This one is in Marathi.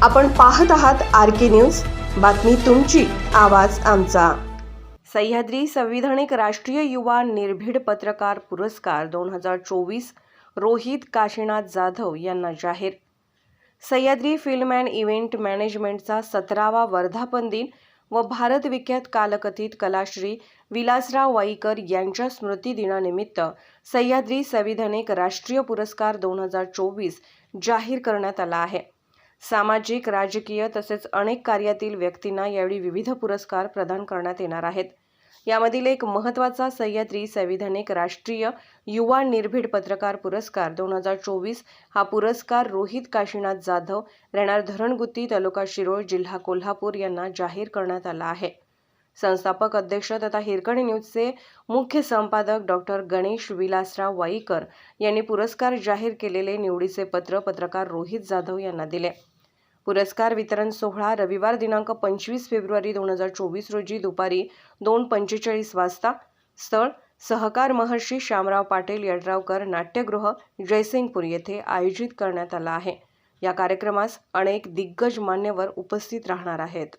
आपण पाहत आहात RK न्यूज, बातमी तुमची, आवाज आमचा। सह्याद्री संविधानिक राष्ट्रीय युवा निर्भीड पत्रकार पुरस्कार 2024 रोहित काशीनाथ जाधव यांना जाहीर। सह्याद्री फिल्म अँड इव्हेंट मॅनेजमेंटचा 17वा वर्धापन दिन व भारत विख्यात कालकथित कलाश्री विलासराव वाईकर यांच्या स्मृती दिनानिमित्त सह्याद्री संविधानिक राष्ट्रीय पुरस्कार 2024 जाहीर करण्यात आला आहे। सामाजिक, राजकीय तसेच अनेक कार्यातील व्यक्तींना यावेळी विविध पुरस्कार प्रदान करण्यात येणार आहेत। यामधील एक महत्त्वाचा सह्याद्री संविधानिक राष्ट्रीय युवा निर्भीड पत्रकार पुरस्कार 2024 हा पुरस्कार रोहित काशीनाथ जाधव, राहणार धरणगुत्ती, तालुका शिरोळ, जिल्हा कोल्हापूर यांना जाहीर करण्यात आला आहे। संस्थापक अध्यक्ष तथा हिरकणी न्यूजचे मुख्य संपादक डॉक्टर गणेश विलासराव वाईकर यांनी पुरस्कार जाहीर केलेले निवडीचे पत्र पत्रकार रोहित जाधव यांना दिले। पुरस्कार वितरण सोहळा रविवार दिनांक 25 फेब्रुवारी 2024 रोजी दुपारी 2:45 वाजता, स्थळ सहकार महर्षी शामराव पाटील यड्रावकर नाट्यगृह, जयसिंगपूर येथे आयोजित करण्यात आला आहे। या कार्यक्रमास अनेक दिग्गज मान्यवर उपस्थित राहणार आहेत।